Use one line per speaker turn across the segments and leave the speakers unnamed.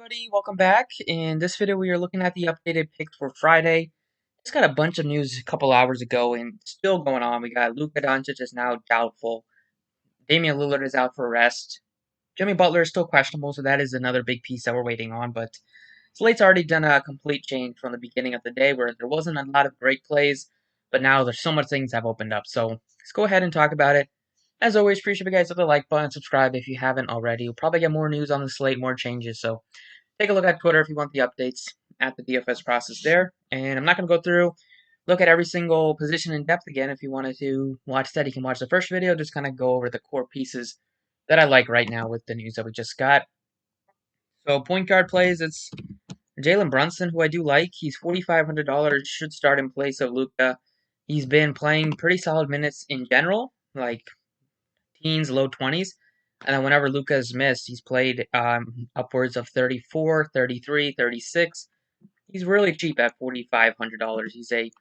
Everybody, welcome back. In this video, we are looking at the updated picks for Friday. Just got a bunch of news a couple hours ago and still going on. We got Luka Doncic is now doubtful. Damian Lillard is out for rest. Jimmy Butler is still questionable, so that is another big piece that we're waiting on. But Slate's already done a complete change from the beginning of the day where there wasn't a lot of great plays, but now there's so much things have opened up. So let's go ahead and talk about it. As always, appreciate you guys hit the like button, subscribe if you haven't already. We'll probably get more news on the slate, more changes. So take a look at Twitter if you want the updates at the DFS process there. And I'm not going to go through, look at every single position in depth again. If you wanted to watch that, you can watch the first video. Just kind of go over the core pieces that I like right now with the news that we just got. So point guard plays, it's Jalen Brunson, who I do like. He's $4,500, should start in place of Luka. He's been playing pretty solid minutes in general, like teens, low 20s. And then whenever Luka's missed, he's played upwards of 34, 33, 36. He's really cheap at $4,500. He's a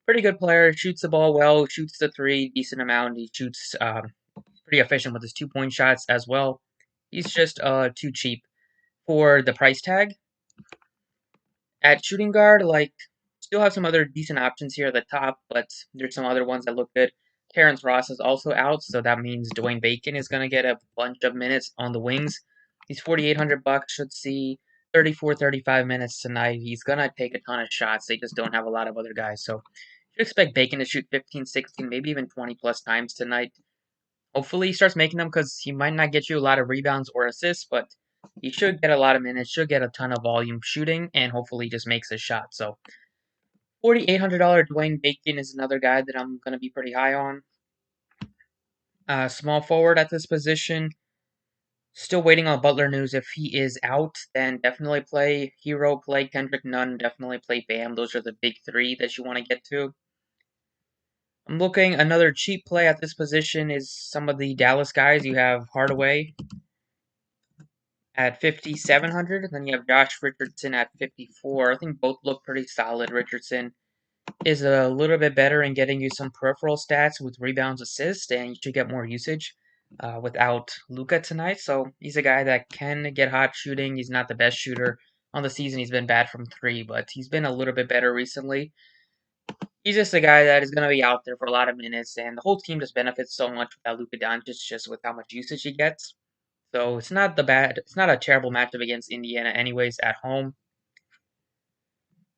pretty good player, shoots the ball well, shoots the three, decent amount. He shoots pretty efficient with his 2-point shots as well. He's just too cheap for the price tag. At shooting guard, still have some other decent options here at the top, but there's some other ones that look good. Terrence Ross is also out, so that means Dwayne Bacon is going to get a bunch of minutes on the wings. He's $4,800, should see 34, 35 minutes tonight. He's going to take a ton of shots. They just don't have a lot of other guys, so you expect Bacon to shoot 15, 16, maybe even 20 plus times tonight. Hopefully he starts making them because he might not get you a lot of rebounds or assists, but he should get a lot of minutes, should get a ton of volume shooting, and hopefully he just makes a shot. So $4,800 Dwayne Bacon is another guy that I'm going to be pretty high on. Small forward at this position. Still waiting on Butler news. If he is out, then definitely play Hero, play Kendrick Nunn, definitely play Bam. Those are the big three that you want to get to. I'm looking, another cheap play at this position is some of the Dallas guys. You have Hardaway at 5,700, then you have Josh Richardson at 54. I think both look pretty solid. Richardson is a little bit better in getting you some peripheral stats with rebounds, assists, and you should get more usage without Luka tonight. So he's a guy that can get hot shooting. He's not the best shooter on the season. He's been bad from three, but he's been a little bit better recently. He's just a guy that is going to be out there for a lot of minutes, and the whole team just benefits so much without Luka Doncic, just with how much usage he gets. So it's not a terrible matchup against Indiana, anyways, at home.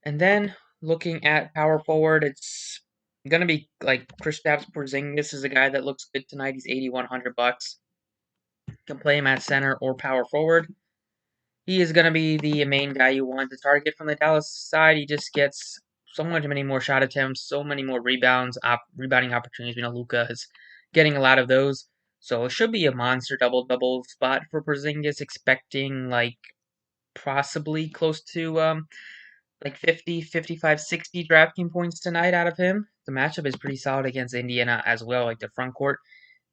And then looking at power forward, it's gonna be like Kristaps Porzingis is a guy that looks good tonight. He's $8,100. Can play him at center or power forward. He is gonna be the main guy you want to target from the Dallas side. He just gets so many more shot attempts, so many more rebounding opportunities. Luka is getting a lot of those. So it should be a monster double-double spot for Porzingis, expecting possibly close to 50, 55, 60 drafting points tonight out of him. The matchup is pretty solid against Indiana as well, like the front court.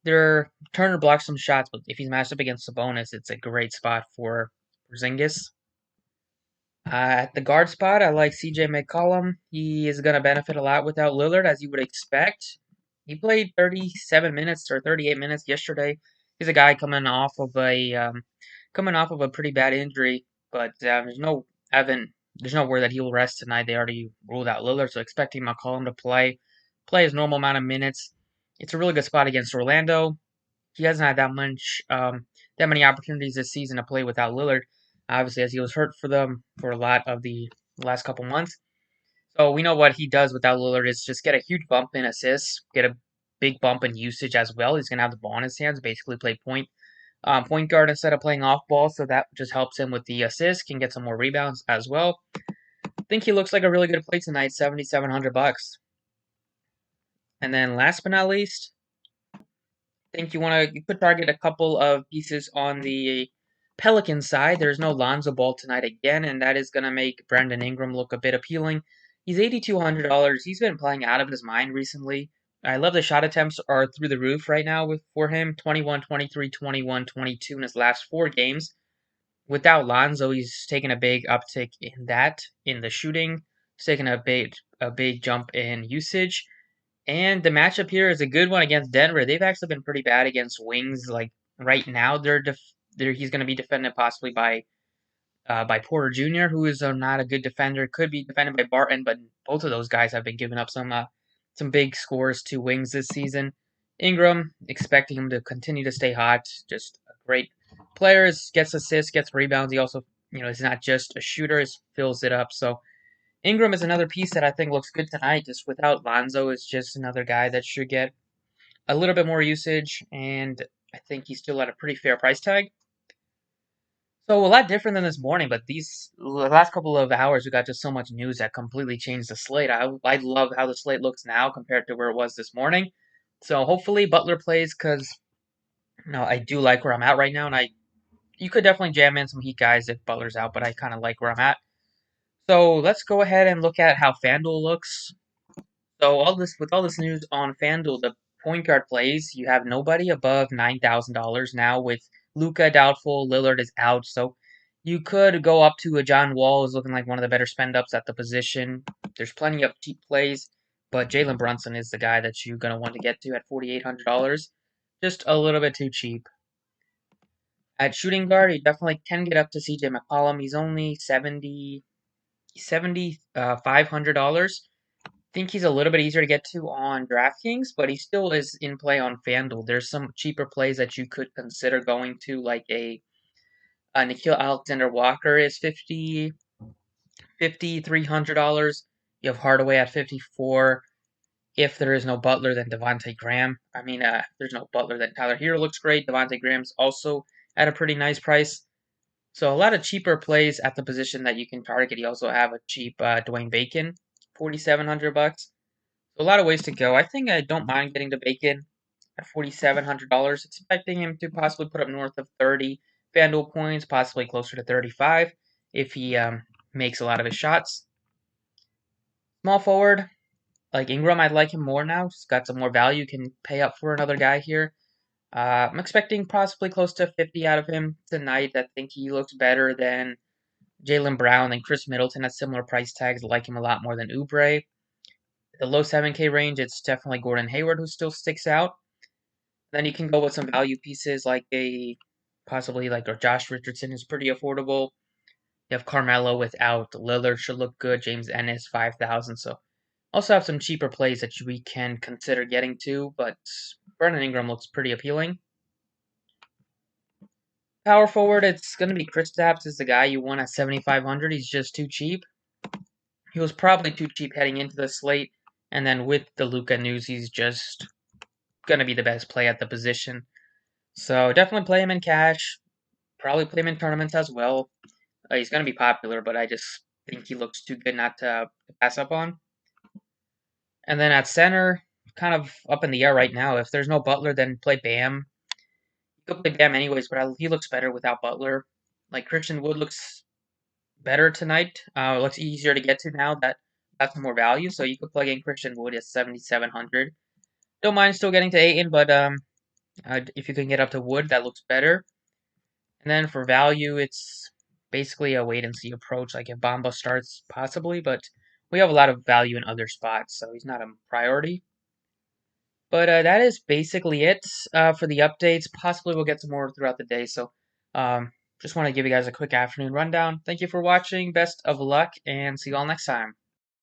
Turner blocks some shots, but if he's matched up against Sabonis, it's a great spot for Porzingis. At the guard spot, I like CJ McCollum. He is going to benefit a lot without Lillard, as you would expect. He played 37 minutes or 38 minutes yesterday. He's a guy coming off of a pretty bad injury, but there's no word that he will rest tonight. They already ruled out Lillard, so expecting McCollum to play his normal amount of minutes. It's a really good spot against Orlando. He hasn't had that many opportunities this season to play without Lillard, obviously, as he was hurt for them for a lot of the last couple months. So we know what he does without Lillard is just get a huge bump in assists, get a big bump in usage as well. He's going to have the ball in his hands, basically play point guard instead of playing off ball, so that just helps him with the assists, can get some more rebounds as well. I think he looks like a really good play tonight, $7,700. And then last but not least, I think you could target a couple of pieces on the Pelican side. There's no Lonzo Ball tonight again, and that is going to make Brandon Ingram look a bit appealing. He's $8,200. He's been playing out of his mind recently. I love the shot attempts are through the roof right now for him. 21, 23, 21, 22 in his last 4 games. Without Lonzo, he's taken a big uptick in the shooting. He's taken a big jump in usage. And the matchup here is a good one against Denver. They've actually been pretty bad against wings. Like right now, he's going to be defended possibly by by Porter Jr., who is not a good defender. Could be defended by Barton, but both of those guys have been giving up some big scores to wings this season. Ingram, expecting him to continue to stay hot. Just a great player. Gets assists, gets rebounds. He also, is not just a shooter. He fills it up. So Ingram is another piece that I think looks good tonight. Just without Lonzo, is just another guy that should get a little bit more usage, and I think he's still at a pretty fair price tag. So a lot different than this morning, but these last couple of hours we got just so much news that completely changed the slate. I love how the slate looks now compared to where it was this morning. So hopefully Butler plays because I do like where I'm at right now, and you could definitely jam in some Heat guys if Butler's out, but I kind of like where I'm at. So let's go ahead and look at how FanDuel looks. So all this news on FanDuel, the point guard plays, you have nobody above $9,000 now with Luka doubtful, Lillard is out, so you could go up to a John Wall who's looking like one of the better spend ups at the position. There's plenty of cheap plays, but Jalen Brunson is the guy that you're gonna want to get to at $4,800. Just a little bit too cheap. At shooting guard, you definitely can get up to CJ McCollum. He's only $500. Think he's a little bit easier to get to on DraftKings, but he still is in play on FanDuel. There's some cheaper plays that you could consider going to, like a Nikhil Alexander Walker is $5,300. You have Hardaway at 54. If there is no Butler, then Devontae Graham. There's no Butler, then Tyler Hero looks great. Devontae Graham's also at a pretty nice price. So a lot of cheaper plays at the position that you can target. You also have a cheap Dwayne Bacon, $4,700. A lot of ways to go. I think I don't mind getting to Bacon at $4,700, expecting him to possibly put up north of 30 FanDuel points, possibly closer to 35 if he makes a lot of his shots. Small forward, like Ingram, I'd like him more now. He's got some more value, can pay up for another guy here. I'm expecting possibly close to 50 out of him tonight. I think he looks better than Jaylen Brown and Chris Middleton at similar price tags. I like him a lot more than Oubre. The low 7K range, it's definitely Gordon Hayward who still sticks out. Then you can go with some value pieces like or Josh Richardson is pretty affordable. You have Carmelo without Lillard should look good. James Ennis 5,000. So also have some cheaper plays that we can consider getting to, but Brandon Ingram looks pretty appealing. Power forward, it's going to be Kristaps is the guy you want at 7,500. He's just too cheap. He was probably too cheap heading into the slate, and then with the Luka news, he's just going to be the best play at the position. So definitely play him in cash. Probably play him in tournaments as well. He's going to be popular, but I just think he looks too good not to pass up on. And then at center, kind of up in the air right now. If there's no Butler, then play Bam. You could play Bam anyways, but he looks better without Butler. Like Christian Wood looks better tonight. Looks easier to get to now that that's more value. So you could plug in Christian Wood at 7,700. Don't mind still getting to Ayton, but if you can get up to Wood, that looks better. And then for value, it's basically a wait and see approach. Like if Bamba starts, possibly, but we have a lot of value in other spots, so he's not a priority. But that is basically it for the updates. Possibly we'll get some more throughout the day. So just want to give you guys a quick afternoon rundown. Thank you for watching. Best of luck, and see you all next time.